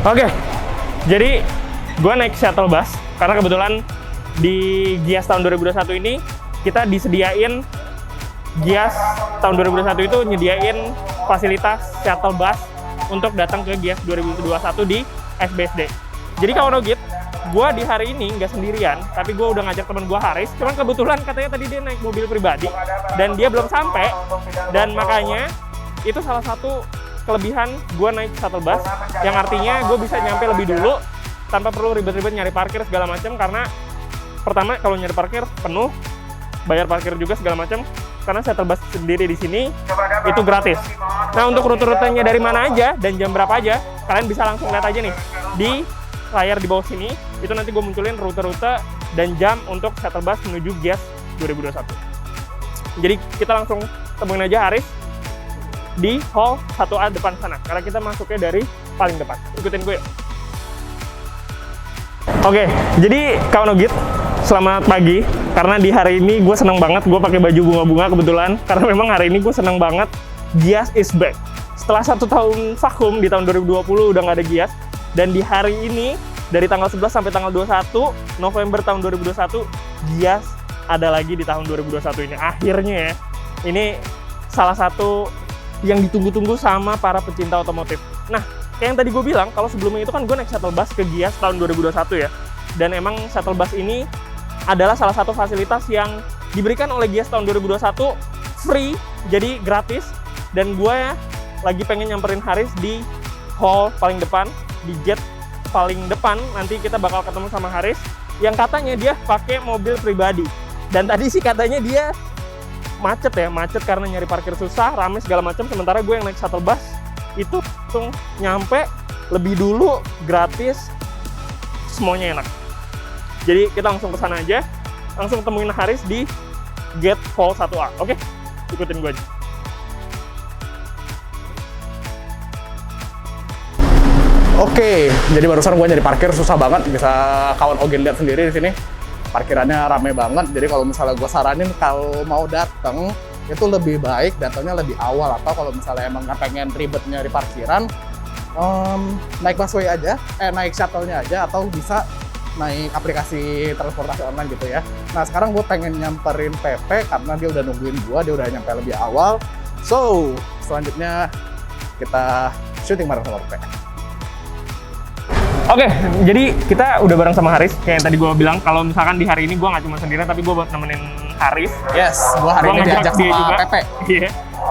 Oke, jadi gue naik shuttle bus karena kebetulan di Gias tahun 2021 ini kita disediain, Gias tahun 2021 itu nyediain fasilitas shuttle bus untuk datang ke Gias 2021 di SBSD. Jadi kawan Ogit, gue di hari ini nggak sendirian, tapi gue udah ngajak teman gue Haris. Cuman kebetulan katanya tadi dia naik mobil pribadi dan dia belum sampai, dan makanya itu salah satu kelebihan gue naik shuttle bus, yang artinya gue bisa nyampe lebih dulu tanpa perlu ribet-ribet nyari parkir segala macam. Karena pertama kalau nyari parkir penuh, bayar parkir juga segala macam. Karena shuttle bus sendiri di sini itu gratis. Nah, untuk rute-rutenya dari mana aja dan jam berapa aja, kalian bisa langsung lihat aja nih di layar di bawah sini. Itu nanti gue munculin rute-rute dan jam untuk shuttle bus menuju Gias 2021. Jadi kita langsung temuin aja Haris di hall 1A depan sana, karena kita masuknya dari paling depan. Ikutin gue. Oke, jadi kawan Ogit, selamat pagi. Karena di hari ini gue seneng banget, gue pakai baju bunga-bunga kebetulan. Karena memang hari ini gue seneng banget, Gias is back. Setelah 1 tahun vakum di tahun 2020 udah nggak ada Gias. Dan di hari ini, dari tanggal 11 sampai tanggal 21 November tahun 2021, Gias ada lagi di tahun 2021 ini. Akhirnya ya, ini salah satu yang ditunggu-tunggu sama para pecinta otomotif. Nah, kayak yang tadi gue bilang, kalau sebelumnya itu kan gue naik shuttle bus ke Gias tahun 2021 ya. Dan emang shuttle bus ini adalah salah satu fasilitas yang diberikan oleh Gias tahun 2021 free, jadi gratis. Dan gue lagi pengen nyamperin Haris di hall paling depan, di gate paling depan. Nanti kita bakal ketemu sama Haris yang katanya dia pakai mobil pribadi. Dan tadi sih katanya dia macet karena nyari parkir susah, rame segala macam. Sementara gue yang naik shuttle bus itu langsung nyampe lebih dulu, gratis, semuanya enak. Jadi kita langsung ke sana aja, langsung temuin Haris di gate hall 1A. Oke, ikutin gue aja. Oke, jadi barusan gue nyari parkir susah banget, bisa kawan Ogen lihat sendiri di sini. Parkirannya rame banget, jadi kalau misalnya gue saranin kalau mau datang itu lebih baik datangnya lebih awal, atau kalau misalnya emang nggak pengen ribet nyari parkiran, naik busway aja, naik shuttle-nya aja, atau bisa naik aplikasi transportasi online gitu ya. Nah, sekarang gue pengen nyamperin PP karena dia udah nungguin gue, dia udah nyampe lebih awal. So, selanjutnya kita syuting bareng sama PP. Oke, jadi kita udah bareng sama Haris. Kayak yang tadi gue bilang, kalau misalkan di hari ini gue nggak cuma sendirian, tapi gue nemenin Haris. Yes, gue hari ini diajak sama juga. PP. Iya.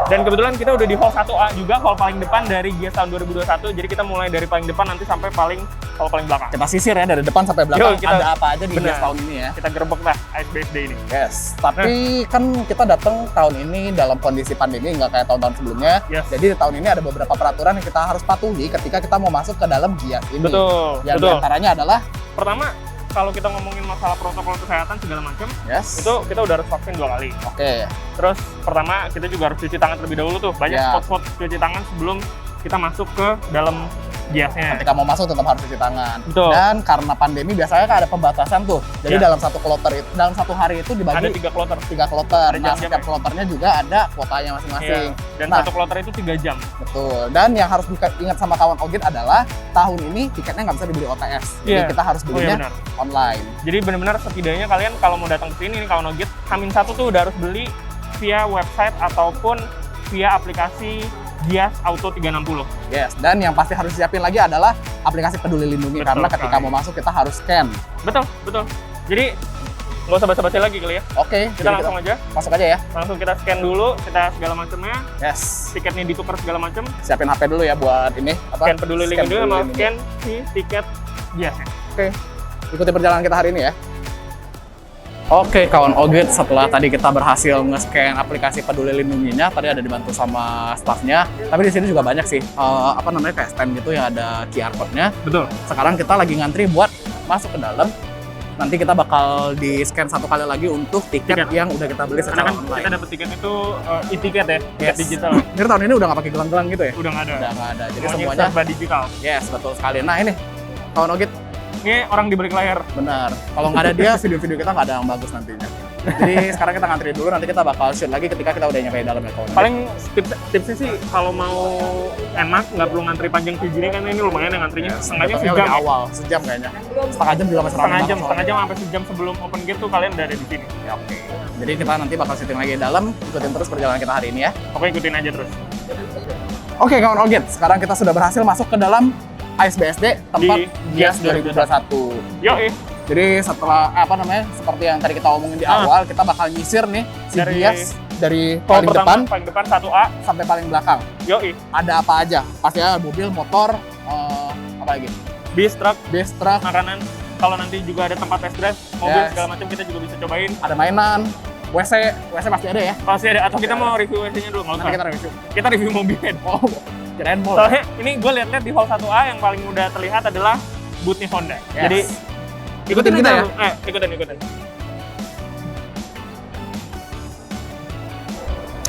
Dan kebetulan kita udah di hall 1A juga, hall paling depan dari Gias tahun 2021. Jadi kita mulai dari paling depan nanti sampai hall paling belakang. Kita sisir ya, dari depan sampai belakang. Yo, ada apa aja di Gias tahun ini ya. Kita gerbek lah SBSD ini. Yes, tapi kan kita datang tahun ini dalam kondisi pandemi, nggak kayak tahun-tahun sebelumnya. Yes. Jadi tahun ini ada beberapa peraturan yang kita harus patuhi ketika kita mau masuk ke dalam Gias ini. Betul. Yang diantaranya adalah, pertama, kalau kita ngomongin masalah protokol kesehatan segala macam, itu kita udah harus vaksin 2 kali. Oke. Terus pertama kita juga harus cuci tangan terlebih dahulu tuh. Banyak spot-spot cuci tangan sebelum kita masuk ke dalam Giasnya. Ketika mau masuk tetap harus cuci tangan. Betul. Dan karena pandemi biasanya kan ada pembatasan tuh. Jadi dalam satu kloter itu, dalam satu hari itu dibagi ada 3 kloter. 3 kloter. Nah, setiap kloternya juga ada kuotanya masing-masing. Dan satu kloter itu 3 jam. Betul. Dan yang harus diingat sama kawan Ogit adalah tahun ini tiketnya nggak bisa dibeli OTS. Jadi kita harus belinya online. Jadi benar-benar setidaknya kalian kalau mau datang ke sini nih kawan Ogit, H-1 tuh udah harus beli via website ataupun via aplikasi Gias Auto 360. Yes, dan yang pasti harus disiapin lagi adalah aplikasi Peduli Lindungi. Betul, karena ketika mau masuk kita harus scan. Betul, betul. Jadi nggak usah basa-basi lagi kali ya. Oke, kita langsung aja. Masuk aja ya. Langsung kita scan dulu, kita segala macamnya. Yes. Tiketnya ditukar segala macam. Siapin HP dulu ya buat ini. Scan Peduli Lindungi sama scan si tiket Giasnya. Oke, ikuti perjalanan kita hari ini ya. Oke, kawan Ogit, setelah tadi kita berhasil nge-scan aplikasi Peduli Lindunginya, tadi ada dibantu sama staffnya. Tapi di sini juga banyak sih, kayak stand gitu yang ada QR code-nya. Betul. Sekarang kita lagi ngantri buat masuk ke dalam. Nanti kita bakal di-scan 1 kali lagi untuk tiket yang udah kita beli secara online. Kita dapat tiket itu e-tiket ya, tiket digital. Jadi tahun ini udah nggak pakai gelang-gelang gitu ya? Udah nggak ada. Udah nggak ada. Jadi semuanya serba digital. Yes, betul sekali. Nah ini, kawan Ogit, ini orang di balik layar. Benar. Kalau nggak ada dia, video-video kita nggak ada yang bagus nantinya. Jadi sekarang kita ngantri dulu, nanti kita bakal shoot lagi ketika kita udah nyampe dalam ya kawan. Paling tipsnya sih kalau mau enak nggak perlu ngantri panjang kayak gini kan, ini lumayan yang ngantrinya setengahnya sejam awal, sejam kayaknya. Setengah jam juga masih ramai banget. Setengah jam sampai sejam sebelum open gate tuh kalian udah ada di sini. Ya, oke. Jadi kita nanti bakal syuting lagi di dalam, ikutin terus perjalanan kita hari ini ya. Oke, ikutin aja terus. Oke kawan Allgate, sekarang kita sudah berhasil masuk ke dalam ASBSD tempat GIAS 2021. Yoi. Jadi setelah seperti yang tadi kita omongin di awal, kita bakal nyisir nih si GIAS dari paling depan 1A sampai paling belakang. Yoi. Ada apa aja? Pastinya mobil, motor, apa lagi? Bis truk, makanan. Kalau nanti juga ada tempat test drive, mobil segala macam kita juga bisa cobain. Ada mainan, WC pasti ada ya? Pasti ada. Atau kita mau review WC-nya dulu? Nggak usah. Kita review mobilnya. Oh, kirain mall. Soalnya ini gue lihat-lihat di hall 1A yang paling mudah terlihat adalah booth-nya Honda. Yes. Jadi ikutin kita ya? Ikutin.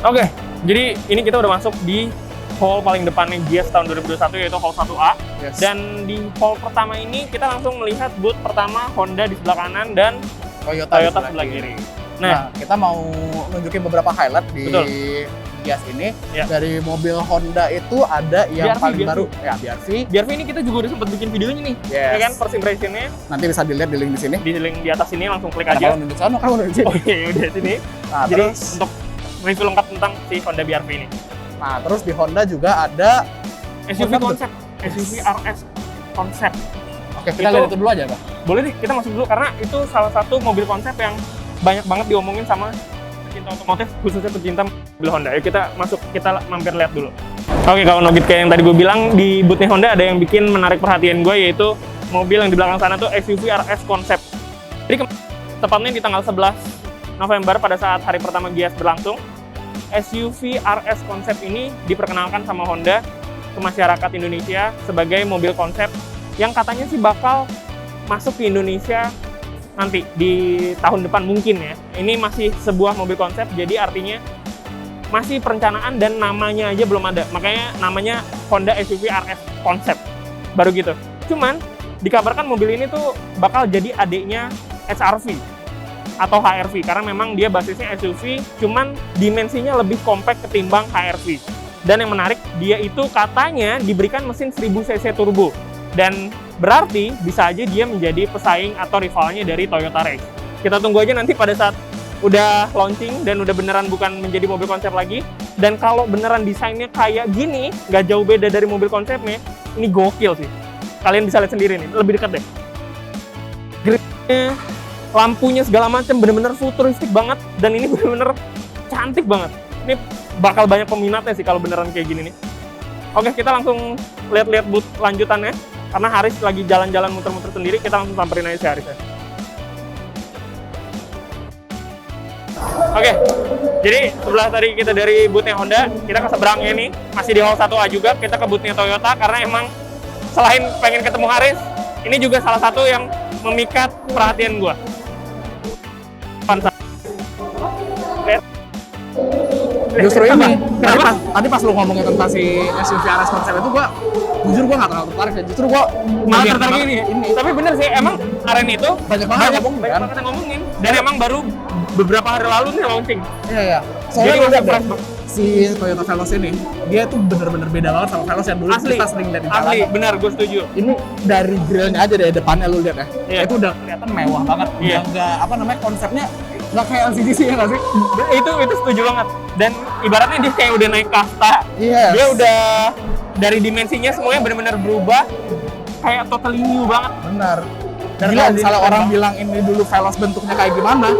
Oke, jadi ini kita udah masuk di hall paling depannya GIAS tahun 2021, yaitu hall 1A. Yes. Dan di hall pertama ini kita langsung melihat booth pertama Honda di sebelah kanan dan Toyota sebelah kiri. Nah, kita mau nunjukin beberapa highlight di GIAS ini. Ya. Dari mobil Honda itu ada yang paling baru, ya BRV ini kita juga udah sempat bikin videonya nih. Yes. Ya kan, first impression-nya. Nanti bisa dilihat di link di sini. Di link di atas sini langsung klik aja. Kalau di sana, kalau di sini. Oke, udah sini. Nah, jadi terus untuk review lengkap tentang si Honda BRV ini. Nah, terus di Honda juga ada SUV konsep, SUV RS konsep. Oke, kita lihat itu dulu aja, Pak. Boleh deh, kita masuk dulu karena itu salah satu mobil konsep yang banyak banget diomongin sama pecinta otomotif, khususnya pecinta mobil Honda. Yuk kita masuk, kita mampir lihat dulu. Oke, kawan Nogit, kayak yang tadi gue bilang, di booth-nya Honda ada yang bikin menarik perhatian gue, yaitu mobil yang di belakang sana tuh SUV RS konsep. Jadi tepatnya di tanggal 11 November pada saat hari pertama GIAS berlangsung, SUV RS konsep ini diperkenalkan sama Honda ke masyarakat Indonesia sebagai mobil konsep yang katanya sih bakal masuk ke Indonesia nanti di tahun depan mungkin ya. Ini masih sebuah mobil konsep, jadi artinya masih perencanaan dan namanya aja belum ada. Makanya namanya Honda SUV RS konsep. Baru gitu. Cuman dikabarkan mobil ini tuh bakal jadi adiknya HR-V atau HR-V karena memang dia basisnya SUV, cuman dimensinya lebih kompak ketimbang HR-V. Dan yang menarik, dia itu katanya diberikan mesin 1000 cc turbo. Dan berarti bisa aja dia menjadi pesaing atau rivalnya dari Toyota Race. Kita tunggu aja nanti pada saat udah launching dan udah beneran bukan menjadi mobil konsep lagi. Dan kalau beneran desainnya kayak gini, nggak jauh beda dari mobil konsepnya, ini gokil sih. Kalian bisa lihat sendiri nih, lebih dekat deh. Grillnya, lampunya segala macam bener-bener futuristik banget, dan ini bener-bener cantik banget. Ini bakal banyak peminatnya sih kalau beneran kayak gini nih. Oke, kita langsung lihat-lihat booth lanjutannya. Karena Haris lagi jalan-jalan muter-muter sendiri, kita langsung samperin aja si Haris ya. Oke, jadi sebelah tadi kita dari booth-nya Honda, kita ke seberangnya nih, masih di hall 1A juga, kita ke booth-nya Toyota, karena emang selain pengen ketemu Haris, ini juga salah satu yang memikat perhatian gua. Justru ini, tadi pas lu ngomongin tentang si SUV RS konsep itu, jujur gua nggak terlalu tertarik ya. Justru gua malah tertarik ini. Tapi bener sih, emang aren itu banyak banget yang ngomongin. Dan emang baru beberapa hari lalu nih launching. Iya. Soalnya lu lihat si Toyota Veloz ini, dia tuh bener-bener beda banget sama Veloz yang dulu kita sering lihat di jalan. Asli, benar, gue setuju. Ini dari grillnya aja dari depannya lu lihat ya. Iya. Itu udah kelihatan mewah banget. Iya. Nggak konsepnya nggak kayak LCGC ya nggak sih? Itu setuju banget. Dan ibaratnya dia kayak udah naik kasta. Yes. Dia udah dari dimensinya semuanya benar-benar berubah. Kayak totally new banget. Benar. Dan kalau misalnya orang bilang ini dulu Veloz bentuknya kayak gimana,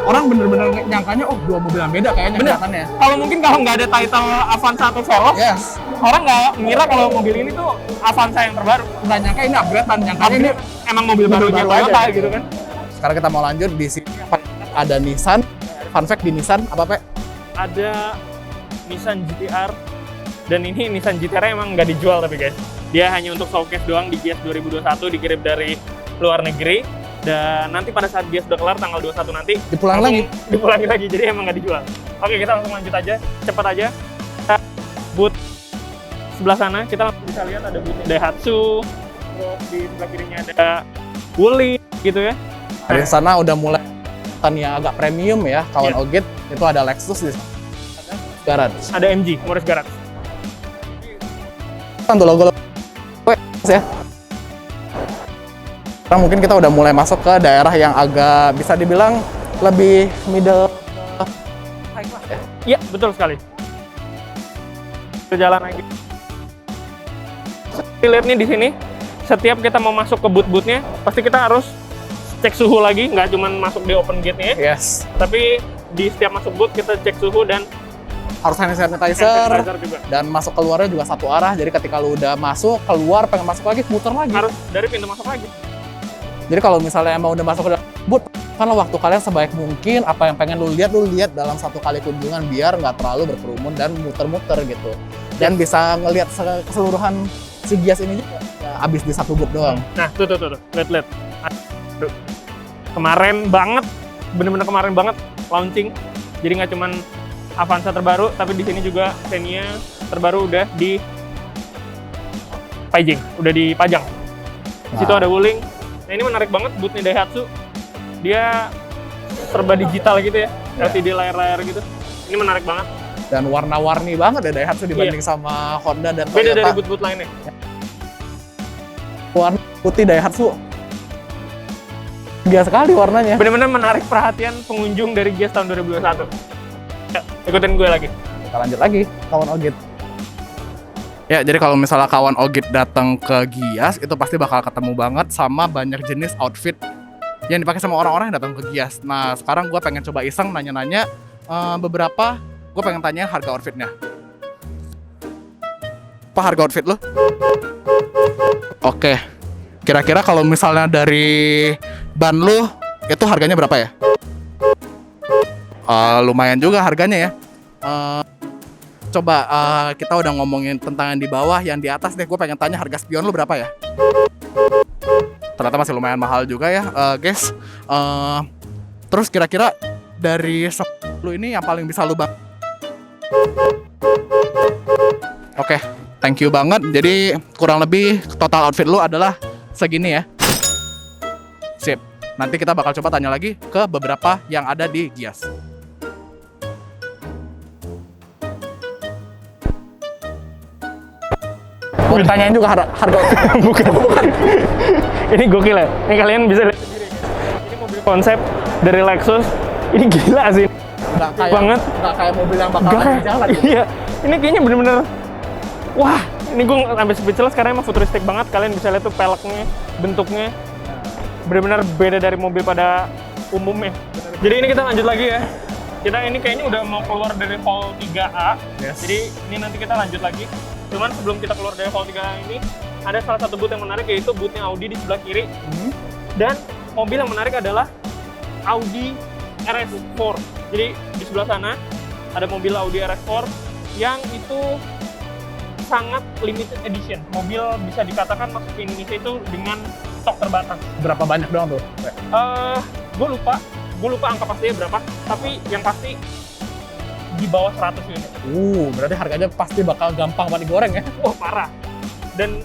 orang bener-bener nyangkanya, oh dua mobil yang beda kayaknya kelihatannya. Kalau nggak ada title Avanza atau Veloz, yes, orang nggak ngira kalau mobil ini tuh Avanza yang terbaru. Nggak nyangka ini upgrade-an, nyangkanya ini emang mobil barunya Toyota gitu kan. Sekarang kita mau lanjut, di sini ada Nissan. Fun fact di Nissan apa, Pak? Ada Nissan GT-R, dan ini Nissan GT-R emang nggak dijual tapi guys. Dia hanya untuk showcase doang di GIAS 2021, dikirim dari luar negeri. Dan nanti pada saat GIAS udah kelar tanggal 21 nanti dipulangi lagi, jadi emang nggak dijual. Oke, kita langsung lanjut aja, cepat aja. Booth sebelah sana kita bisa lihat ada booth Daihatsu, terus di sebelah kirinya ada Woolly gitu ya. Dari sana udah mulai buatan yang agak premium ya, kawan Ogit, itu ada Lexus di sana. Garage. Ada MG, Morris Garage. Kan tuh logo ya. Sekarang mungkin kita udah mulai masuk ke daerah yang agak bisa dibilang lebih middle high class ya. Iya, betul sekali. Jalan lagi. Lihat nih di sini, setiap kita mau masuk ke booth-boothnya, pasti kita harus cek suhu lagi, nggak cuma masuk di open gate-nya, Yes. tapi di setiap masuk booth kita cek suhu dan Harus hand sanitizer juga. dan masuk keluarnya juga satu arah. Jadi ketika lu udah masuk, keluar, pengen masuk lagi, muter lagi. Harus dari pintu masuk lagi. Jadi kalau misalnya emang udah masuk ke dalam booth, kan waktu kalian sebaik mungkin apa yang pengen lu lihat dalam satu kali kunjungan biar nggak terlalu berkerumun dan muter-muter gitu. Dan bisa ngelihat keseluruhan si Gias ini juga ya, abis di satu booth doang. Nah, tuh. Lihat. Kemarin banget, bener-bener kemarin banget launching. Jadi nggak cuman Avanza terbaru, tapi di sini juga Xenia terbaru udah di pajing, udah dipajang. Di situ ada Wuling. Nah, ini menarik banget booth-nya Daihatsu. Dia serba digital gitu ya, LCD layar-layar gitu. Ini menarik banget. Dan warna-warni banget ya Daihatsu dibanding sama Honda dan Toyota. Beda dari booth-booth lainnya. Warna putih Daihatsu. Gias sekali warnanya. Bener-bener menarik perhatian pengunjung dari Gias tahun 2021. Ya, ikutin gue lagi. Kita lanjut lagi, kawan Ogit. Ya, jadi kalau misalnya kawan Ogit datang ke Gias, itu pasti bakal ketemu banget sama banyak jenis outfit yang dipakai sama orang-orang yang datang ke Gias. Nah, sekarang gue pengen coba iseng nanya-nanya beberapa, gue pengen tanya harga outfitnya. Apa harga outfit lo? Oke, kira-kira kalau misalnya dari ban lo, itu harganya berapa ya? Lumayan juga harganya ya. Coba kita udah ngomongin tentang yang di bawah, yang di atas deh. Gue pengen tanya harga spion lu berapa ya? Ternyata masih lumayan mahal juga ya, guys. Terus kira-kira dari lu ini yang paling bisa lu bang? Oke, thank you banget. Jadi kurang lebih total outfit lu adalah segini ya. Sip. Nanti kita bakal coba tanya lagi ke beberapa yang ada di Gias. Bukan tanyain juga harga bukan. Ini gokil ya. Ini kalian bisa lihat sendiri guys. Ini mobil konsep dari Lexus. Ini gila sih. Nggak kayak, banget. Nggak kayak mobil yang bakal di jalan. Iya. Ini kayaknya bener-bener. Wah. Ini gue sampai speechless karena emang futuristik banget. Kalian bisa lihat tuh peleknya, bentuknya. Bener-bener beda dari mobil pada umumnya. Jadi ini kita lanjut lagi ya. Kita ini kayaknya udah mau keluar dari hall 3A. Yes. Jadi ini nanti kita lanjut lagi. Cuman sebelum kita keluar dari hall 3A ini, ada salah satu booth yang menarik, yaitu boothnya Audi di sebelah kiri. Dan mobil yang menarik adalah Audi RS4. Jadi di sebelah sana ada mobil Audi RS4 yang itu sangat limited edition. Mobil bisa dikatakan masuk ke Indonesia itu dengan stok terbatas. Berapa banyak doang tuh? Gue lupa angka pastinya berapa, tapi yang pasti di bawah 100 unit. Berarti harganya pasti bakal gampang banget digoreng ya? Oh, parah. Dan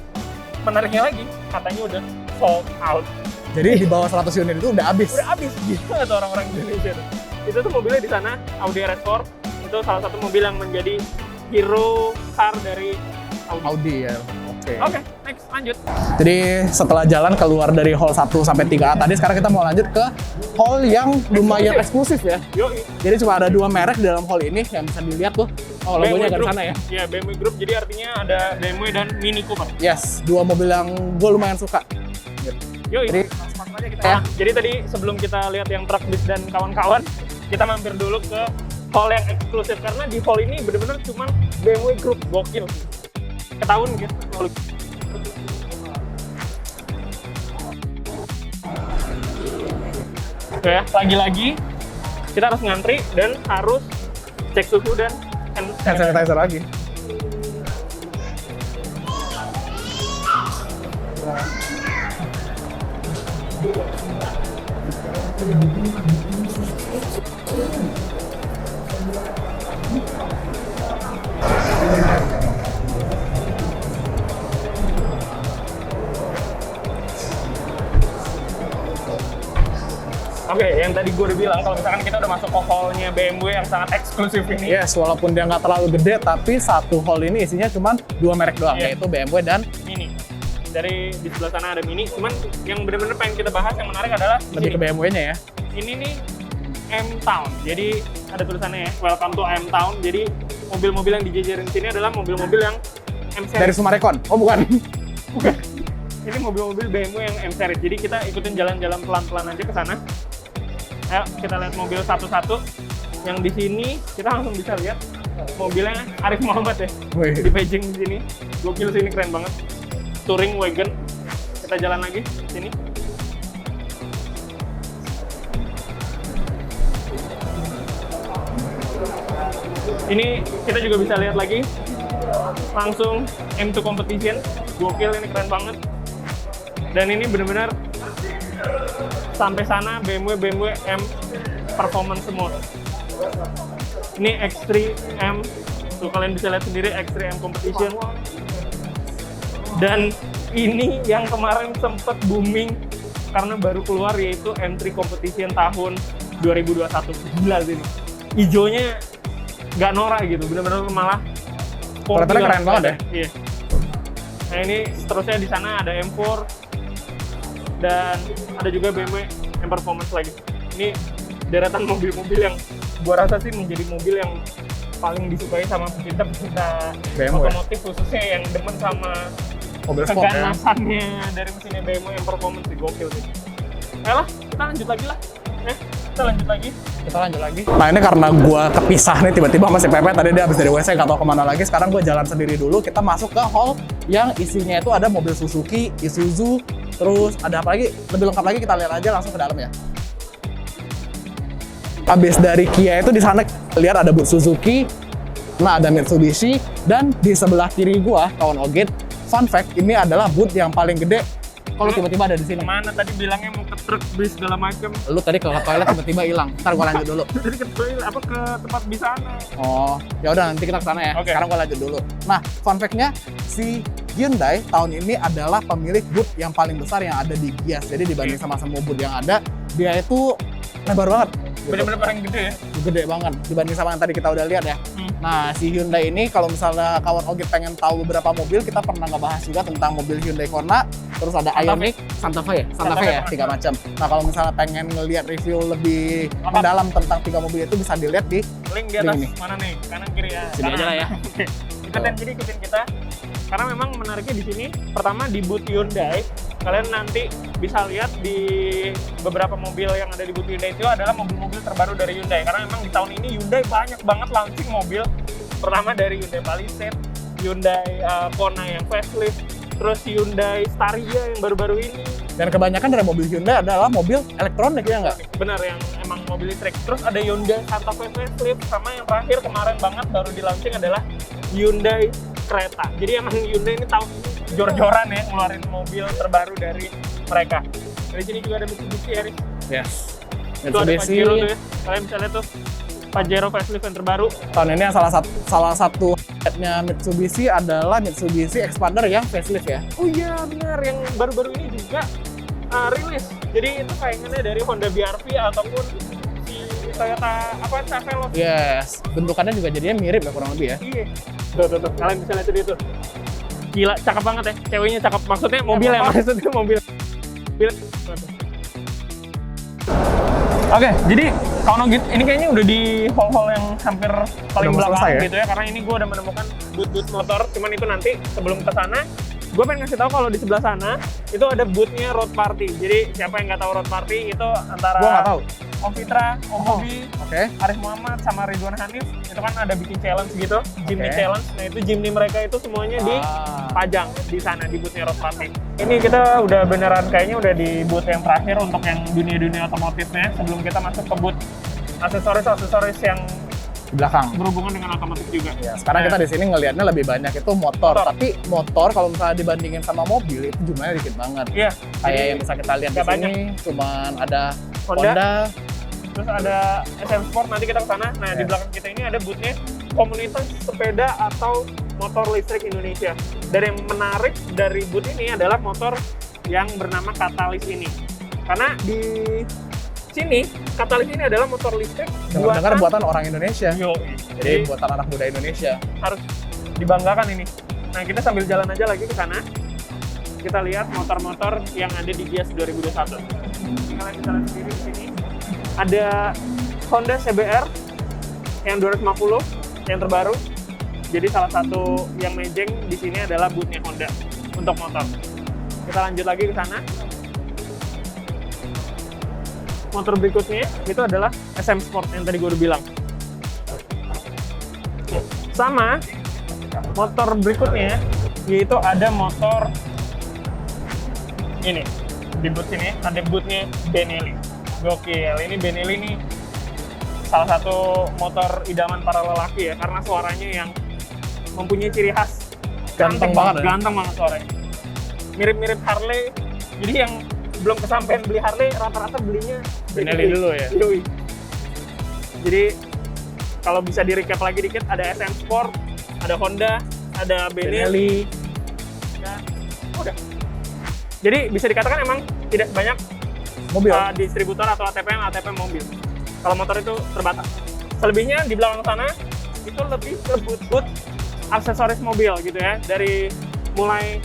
menariknya lagi, katanya udah sold out. Jadi di bawah 100 unit itu udah habis? Udah habis, gila tuh orang-orang Indonesia tuh. Itu tuh mobilnya di sana, Audi RS4. Itu salah satu mobil yang menjadi hero car dari Audi ya. Oke, next, lanjut. Jadi setelah jalan keluar dari hall 1 sampai 3A tadi, sekarang kita mau lanjut ke hall yang lumayan eksklusif ya. Yoi. Jadi cuma ada 2 merek di dalam hall ini yang bisa dilihat tuh. Oh, logonya ada di sana ya. Iya, BMW Group. Jadi artinya ada BMW dan Mini Cooper. Yes, 2 mobil yang gue lumayan suka. Yoi. Jadi langsung aja kita ya. Jadi tadi sebelum kita lihat yang truck bis dan kawan-kawan, kita mampir dulu ke hall yang eksklusif karena di hall ini bener-bener cuma BMW Group. Gokil. Ketahuan gitu. Oke ya, lagi-lagi kita harus ngantri dan harus cek suhu dan hand sanitizer lagi. Oke, yang tadi gue udah bilang, kalau misalkan kita udah masuk ke hall-nya BMW yang sangat eksklusif ini. Yes, walaupun dia nggak terlalu gede, tapi satu hall ini isinya cuma 2 merek doang, yaitu BMW dan Mini. Dari di sebelah sana ada Mini, cuman yang benar-benar pengen kita bahas yang menarik adalah lebih ke BMW-nya ya. Ini nih M-Town, jadi ada tulisannya ya, Welcome to M-Town. Jadi mobil-mobil yang dijajarin sini adalah mobil-mobil yang M-Series. Dari Sumarekon? Oh bukan. Bukan. Ini mobil-mobil BMW yang M-Series. Jadi kita ikutin jalan-jalan pelan-pelan aja ke sana. Ayo kita lihat mobil satu-satu. Yang di sini kita langsung bisa lihat mobilnya Arif Muhammad ya. Wih. Di paging di sini. Gokil sih, ini keren banget. Touring wagon. Kita jalan lagi sini. Ini kita juga bisa lihat lagi langsung M2 Competition. Gokil, ini keren banget. Dan ini benar-benar sampai sana BMW M performance semua. Ini X3 M, tuh kalian bisa lihat sendiri X3 M Competition. Dan ini yang kemarin sempat booming karena baru keluar, yaitu M3 Competition tahun 2021. Gila sih ini. Ijonya nggak norak gitu, benar-benar malah Kelihatannya keren banget ya. Iya. Nah ini seterusnya di sana ada M4 dan ada juga BMW M Performance lagi. Ini deretan mobil-mobil yang gua rasa sih menjadi mobil yang paling disukai sama pecinta-pecinta BMW. otomotif, khususnya yang demen sama Mobil sport ya. keganasannya dari mesinnya BMW M Performance. Gokil sih. Ayolah, kita lanjut lagi lah. Kita lanjut lagi. Nah ini karena gue kepisah nih tiba-tiba masih Pepe, tadi dia habis dari WC nggak tahu kemana lagi. Sekarang gue jalan sendiri dulu. Kita masuk ke hall yang isinya itu ada mobil Suzuki, Isuzu, terus ada apa lagi? Lebih lengkap lagi kita lihat aja langsung ke dalam ya. Habis dari Kia itu di sana lihat ada booth Suzuki, nah ada Mitsubishi, dan di sebelah kiri gue kawan Ogit. Fun fact, ini adalah booth yang paling gede. Kalau tiba-tiba ada di sini. Kemana tadi bilangnya mau ke truk bis segala macem? Lu tadi ke toilet tiba-tiba hilang. Ntar gua lanjut dulu. Tadi ke toilet apa ke tempat bis sana? Oh, ya udah nanti kita ke sana ya. Oke. Sekarang gua lanjut dulu. Nah, fun fact-nya si Hyundai tahun ini adalah pemilik booth yang paling besar yang ada di Gias. Jadi dibanding sama semua booth yang ada, dia itu lebar banget. Gitu. Bener-bener paling gede ya? Gede banget dibanding sama yang tadi kita udah lihat ya. Nah, si Hyundai ini kalau misalnya kawan Ogit pengen tahu beberapa mobil, kita pernah ngebahas juga tentang mobil Hyundai Kona, terus ada Ioniq, Santa Fe ya, 3 macam. Nah, kalau misalnya pengen ngelihat review lebih mendalam tentang 3 mobil itu bisa dilihat di link di atas ini. mana nih? Kanan kiri ya. Sini aja lah ya. Oke. Ikutin kita. Karena memang menariknya di sini, pertama di booth Hyundai, kalian nanti bisa lihat di beberapa mobil yang ada di booth Hyundai itu adalah mobil-mobil terbaru dari Hyundai. Karena memang di tahun ini Hyundai banyak banget launching mobil. Pertama dari Hyundai Palisade, Hyundai Kona yang facelift, terus Hyundai Staria yang baru-baru ini. Dan kebanyakan dari mobil Hyundai adalah mobil elektronik ya nggak? Benar, yang emang mobil listrik. Terus ada Hyundai Santa Fe facelift, sama yang terakhir kemarin banget baru di launching adalah Hyundai Creta. Jadi emang Hyundai ini tahun ini jor-joran ya ngeluarin mobil terbaru dari mereka. Dari sini juga ada Mitsubishi ya, Riz. Yes. Itu ada Pajero tuh ya. Kalian bisa lihat tuh Pajero facelift yang terbaru. Tahun ini yang salah satu headnya Mitsubishi adalah Mitsubishi Expander yang facelift ya. Oh iya benar, yang baru-baru ini juga rilis. Jadi itu saingannya dari Honda BR-V ataupun si Toyota Veloz. Yes, bentukannya juga jadinya mirip ya kurang lebih ya. Iya. Tuh. Kalian bisa lihat itu. Gila, cakep banget ya. Ceweknya cakep. Maksudnya mobil ya, maksudnya mobil. Oke, jadi kawan Ogit, ini kayaknya udah di hall-hall yang hampir paling Udah belakang selesai ya? gitu ya. Karena ini gue udah menemukan booth-booth motor. Cuman itu nanti sebelum ke sana, gue pengen ngasih tahu kalau di sebelah sana itu ada booth-nya Road Party. Jadi siapa yang nggak tahu Road Party itu antara Gua nggak tahu. Om Fitra, Om Bobi, Oke. Arif Muhammad sama Ridwan Hanif itu kan ada bikin challenge gitu, Jimny Oke. challenge. Nah itu Jimny mereka itu semuanya dipajang di sana di boothnya Road Party. Ini kita udah beneran kayaknya udah di booth yang terakhir untuk yang dunia otomotifnya sebelum kita masuk ke booth aksesoris yang Di belakang. berhubungan dengan otomotif juga. Ya, sekarang kita di sini ngelihatnya lebih banyak itu motor. Tapi motor kalau misalnya dibandingin sama mobil itu jumlahnya dikit banget. Iya. Kayak yang bisa kita lihat di nggak sini, cuman ada Honda. Honda. Terus ada SM Sport, nanti kita ke sana. Nah, di Yes. belakang kita ini ada boothnya komunitas sepeda atau motor listrik Indonesia. Dan yang menarik dari booth ini adalah motor yang bernama Catalyst ini. Karena di sini, Catalyst ini adalah motor listrik Dengar-dengar buatan orang Indonesia. Jadi buatan anak muda Indonesia. harus dibanggakan ini. Nah, kita sambil jalan aja lagi ke sana. Kita lihat motor-motor yang ada di Gias 2021. Tinggal kita lihat sendiri di sini. Ada Honda CBR yang 250 yang terbaru. Jadi salah satu yang mejeng di sini adalah bootnya Honda untuk motor. Kita lanjut lagi ke sana. Motor berikutnya itu adalah SM Sport yang tadi gue udah bilang. Sama motor berikutnya yaitu ada motor ini di boot sini ada bootnya Benelli. Gokil, ini Benelli nih salah satu motor idaman para lelaki ya karena suaranya yang mempunyai ciri khas Ganteng banget ya? Ganteng banget suaranya. Mirip-mirip Harley. Jadi yang belum kesampean beli Harley rata-rata belinya Benelli dulu ya. Yui. Jadi kalau bisa di recap lagi dikit ada SM Sport, ada Honda, ada Benelli. Dan udah. Jadi bisa dikatakan emang tidak banyak Mobil. Distributor atau ATP mobil. Kalau motor itu terbatas. Selebihnya di belakang sana itu lebih ke boot aksesoris mobil gitu ya. Dari mulai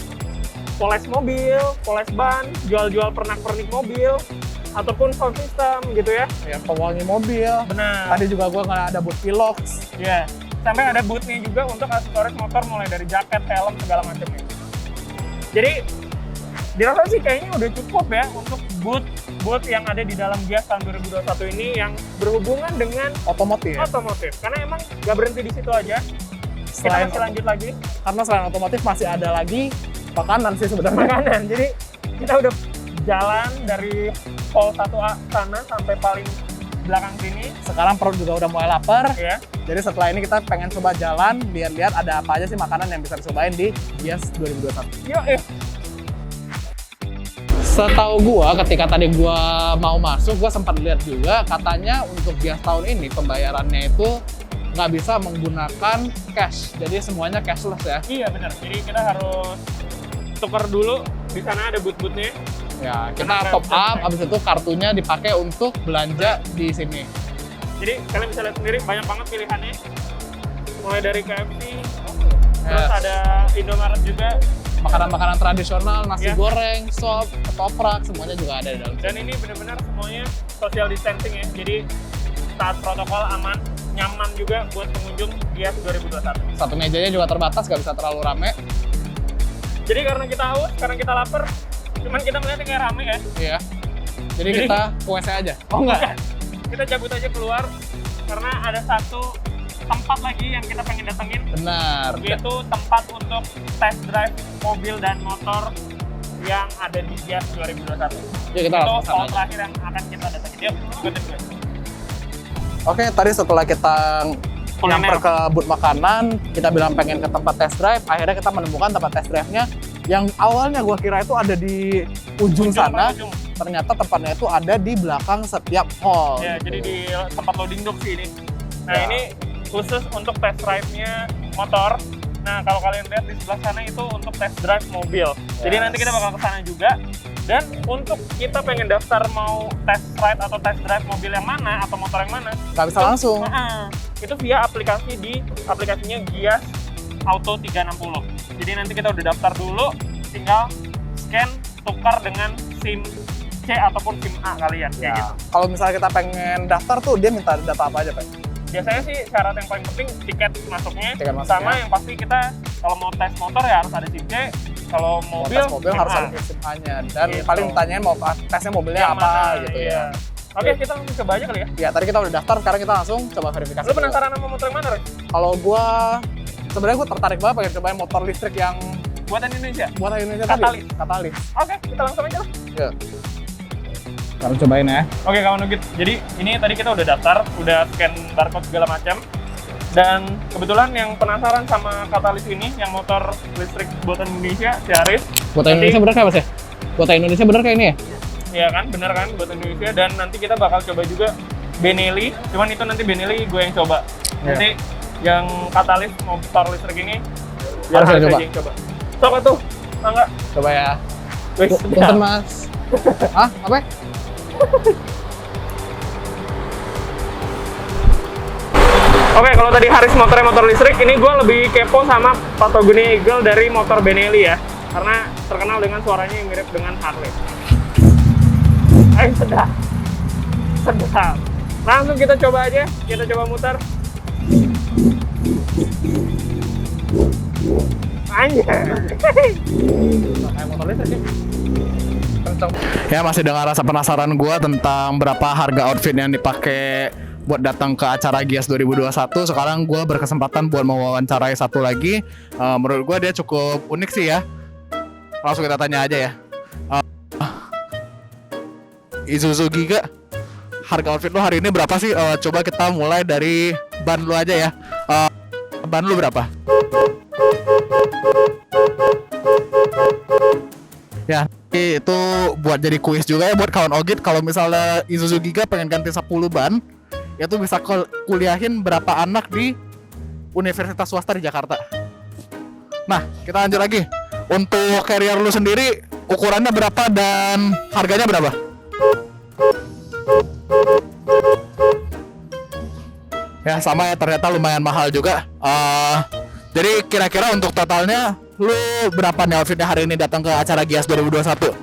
poles mobil, poles ban, jual-jual pernak-pernik mobil, ataupun sound system gitu ya. Ya, pewangi mobil. Benar. Tadi juga gua ngeliat ada boot pilox. Ya, sampai ada bootnya juga untuk aksesoris motor mulai dari jaket, helm, segala macamnya. Jadi dirasa sih kayaknya udah cukup ya untuk boot yang ada di dalam Gias tahun 2021 ini yang berhubungan dengan Otomotif. Karena emang nggak berhenti di situ aja. Kita masih lanjut lagi. Karena selain otomotif masih ada lagi makanan sih sebenarnya. Makanan. Jadi kita udah jalan dari Hall 1A sana sampai paling belakang sini. Sekarang perut juga udah mulai lapar. Ya. Jadi setelah ini kita pengen coba jalan, lihat-lihat ada apa aja sih makanan yang bisa dicobain di Gias 2021. Yuk, Setahu gua, ketika tadi gua mau masuk, gua sempat lihat juga katanya untuk Gias tahun ini pembayarannya itu nggak bisa menggunakan cash, jadi semuanya cashless ya. Iya benar. Jadi kita harus tukar dulu. Di sana ada boot-bootnya. Ya, kita top up, abis itu kartunya dipakai untuk belanja di sini. Jadi kalian bisa lihat sendiri banyak banget pilihannya. Mulai dari KFC, terus ada Indomaret juga. Makanan-makanan tradisional, nasi Ya. goreng, sop, ketoprak, semuanya juga ada di dalam. Dan ini benar-benar semuanya social distancing ya. Jadi taat protokol, aman, nyaman juga buat pengunjung Gias 2021. Satu mejanya juga terbatas, nggak bisa terlalu rame. Jadi karena kita haus, karena kita lapar, cuman kita melihatnya kayak rame ya. Iya. Jadi kita ke WC aja. Oh enggak. Kita cabut aja keluar karena ada satu tempat lagi yang kita pengen datengin. Benar. Yaitu tempat untuk test drive mobil dan motor yang ada di Gias 2021. Yuk kita Itu langsung hall sana. terakhir yang akan kita datengin. Yuk, ikutin gue. Oke, tadi setelah kita nyamper ke booth makanan, kita bilang pengen ke tempat test drive, akhirnya kita menemukan tempat test drive-nya yang awalnya gua kira itu ada di ujung sana, ternyata tempatnya itu ada di belakang setiap hall. Ya, gitu. jadi di tempat loading dock sih ini. Nah, Ya. ini khusus untuk test drive-nya motor. Nah, kalau kalian lihat di sebelah sana itu untuk test drive mobil. Jadi nanti kita bakal ke sana juga. Dan untuk kita pengen daftar mau test ride atau test drive mobil yang mana atau motor yang mana, Nggak bisa langsung. Itu via aplikasi di aplikasinya Gias Auto 360. Jadi nanti kita udah daftar dulu, tinggal scan, tukar dengan SIM C ataupun SIM A kalian. Kayak gitu. Kalau misalnya kita pengen daftar tuh, dia minta data apa aja, Pak? Biasanya sih syarat yang paling penting tiket masuknya, Tiket masuknya. sama yang pasti kita kalau mau tes motor ya harus ada SIM C, kalau Mau mobil, tes mobil SIM harus A. ada SIM A-nya. Dan Gitu. paling tanyain mau tesnya mobilnya Yang apa mana, gitu iya. ya. Oke, kita langsung coba aja kali ya. Ya, tadi kita udah daftar, sekarang kita langsung coba verifikasi. Lu penasaran sama motor yang mana, Riz? Kalau gua sebenarnya gua tertarik banget pengen cobain motor listrik yang Buatan Indonesia? buatan Indonesia Catalyst. tadi. Catalyst. Oke, kita langsung aja lah. Ya. Kita cobain ya. Oke kawan Nugget, jadi ini tadi kita udah daftar, udah scan barcode segala macam. Dan kebetulan yang penasaran sama Catalyst ini, yang motor listrik buatan Indonesia, si Aris. Buatan Indonesia bener kayak apa sih? Buatan Indonesia bener kayak ini ya? Iya kan, bener kan, buatan Indonesia. Dan nanti kita bakal coba juga Benelli, cuman itu nanti Benelli gue yang coba. Nanti yang Catalyst motor listrik ini, biar Harus Aris coba. aja yang coba. Coba tuh, enggak? Coba ya. Wih, Punten mas. Hah? Apa? Oke, kalau tadi Haris motornya motor listrik, ini gue lebih kepo sama Patagonia Eagle dari motor Benelli ya. Karena terkenal dengan suaranya yang mirip dengan Harley. Sedap. Sedap. Langsung kita coba aja, kita coba muter. Anjir. Motor listrik sih. Ya, masih dengan rasa penasaran gue tentang berapa harga outfit yang dipakai buat datang ke acara Gias 2021. Sekarang gue berkesempatan buat mewawancarai satu lagi. Menurut gue dia cukup unik sih ya. Langsung kita tanya aja ya. Isuzu Giga, harga outfit lo hari ini berapa sih? Coba kita mulai dari ban lo aja ya. Ban lo berapa? Ya, itu buat jadi kuis juga ya buat kawan Ogit. Kalau misalnya Isuzu Giga pengen ganti 10 ban, itu bisa kuliahin berapa anak di universitas swasta di Jakarta. Nah, kita lanjut lagi. Untuk carrier lu sendiri, ukurannya berapa dan harganya berapa? Ya, sama ya, ternyata lumayan mahal juga. Jadi kira-kira untuk totalnya, lu berapa nih outfitnya hari ini datang ke acara Gias 2021?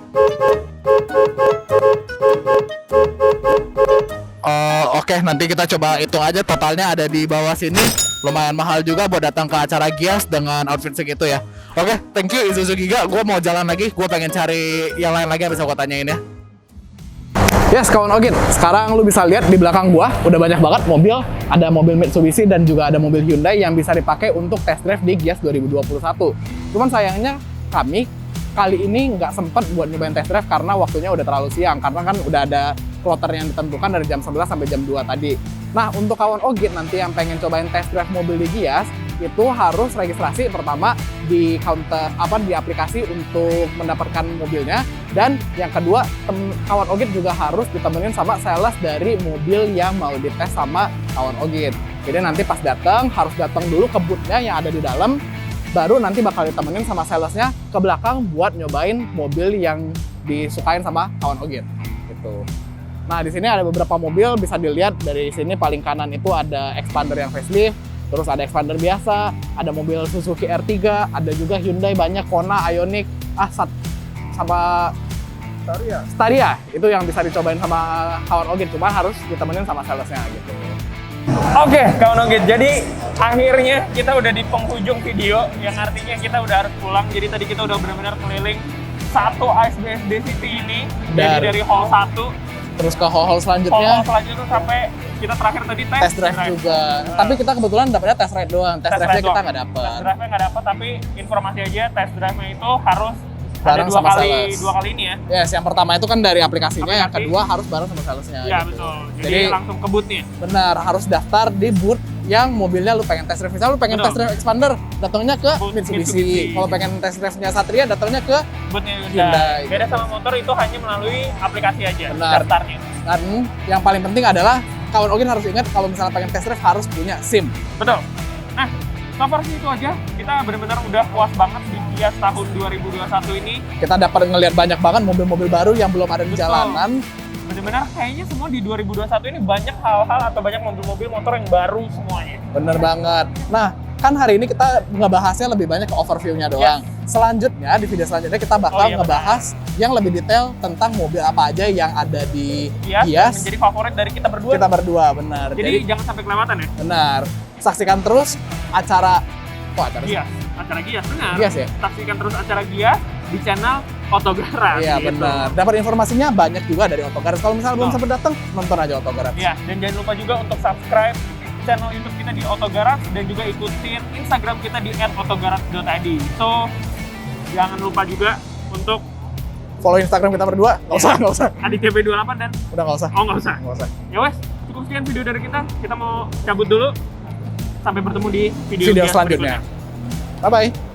Oke, nanti kita coba hitung aja totalnya ada di bawah sini. Lumayan mahal juga buat datang ke acara Gias dengan outfit segitu ya. Oke, thank you Isuzu Giga. Gue mau jalan lagi, gue pengen cari yang lain lagi yang bisa gue tanyain ya. Yes, kawan Ogit, sekarang lu bisa lihat di belakang gua udah banyak banget mobil. Ada mobil Mitsubishi dan juga ada mobil Hyundai yang bisa dipakai untuk test drive di Gias 2021. Cuman sayangnya kami kali ini nggak sempet buat nyobain test drive karena waktunya udah terlalu siang. Karena kan udah ada kloter yang ditentukan dari jam 11 sampai jam 2 tadi. Nah, untuk kawan Ogit nanti yang pengen cobain test drive mobil di Gias, itu harus registrasi pertama di counter di aplikasi untuk mendapatkan mobilnya, dan yang kedua kawan Ogit juga harus ditemenin sama sales dari mobil yang mau dites sama kawan Ogit. Jadi nanti pas datang harus datang dulu ke booth-nya yang ada di dalam, baru nanti bakal ditemenin sama salesnya ke belakang buat nyobain mobil yang disukain sama kawan Ogit gitu. Nah, di sini ada beberapa mobil, bisa dilihat dari sini paling kanan itu ada Xpander yang facelift, terus ada Xpander biasa, ada mobil Suzuki R3, ada juga Hyundai banyak, Kona, Ioniq, sama Staria. Itu yang bisa dicobain sama kawan Ogit, cuma harus ditemenin sama salesnya gitu. Oke, kawan Ogit, jadi akhirnya kita udah di penghujung video, yang artinya kita udah harus pulang. Jadi tadi kita udah benar-benar keliling satu ISBSD City ini, jadi dari hall 1 terus ke hall selanjutnya. Hall selanjutnya sampai kita terakhir tadi test drive juga. Tapi kita kebetulan dapetnya test ride doang. Test drive-nya kita nggak dapet. Test drive-nya nggak dapet, tapi informasi aja test drive-nya itu harus bareng ada dua kali ini ya. Yes, yang pertama itu kan dari aplikasinya, yang kedua harus bareng sama salesnya. Iya, gitu. betul. Jadi langsung ke booth-nya. Benar, harus daftar di booth yang mobilnya lu pengen test drive. Misalnya lu pengen test drive Xpander, datangnya ke Mitsubishi. Kalau pengen test drive-nya Satria, datangnya ke booth-nya Hyundai. Beda sama motor, itu hanya melalui aplikasi aja. Benar. Daftarnya. Dan yang paling penting adalah kawan Ogit harus ingat kalau misalnya pengen test drive harus punya SIM. Betul. Nah, so far sih itu aja. Kita benar-benar udah puas banget di Gias tahun 2021 ini. Kita dapat ngelihat banyak banget mobil-mobil baru yang belum ada di jalanan. Benar-benar kayaknya semua di 2021 ini banyak hal-hal atau banyak mobil-mobil motor yang baru semuanya. Bener banget. Nah, kan hari ini kita ngebahasnya lebih banyak ke overview-nya doang. Selanjutnya, di video selanjutnya kita bakal ngebahas yang lebih detail tentang mobil apa aja yang ada di Gias. Menjadi favorit dari kita berdua. Kita berdua, benar. Jadi jangan sampai kelewatan ya. Benar. Saksikan terus acara Gias. Acara Gias, benar. Gias ya? Saksikan terus acara Gias di channel Otogaras. Iya, gitu. Benar. Dapat informasinya banyak juga dari Otogaras. Kalau misalnya belum sempat datang, nonton aja Otogaras. Iya, dan jangan lupa juga untuk subscribe channel YouTube kita di Otogaras dan juga ikutin Instagram kita di @otogaras.id. So, jangan lupa juga untuk follow Instagram kita berdua. Nggak usah. Aditya B28 dan udah nggak usah. Oh, nggak usah. Ya wes, cukup sekian video dari kita. Kita mau cabut dulu. Sampai bertemu di video selanjutnya. Bye-bye.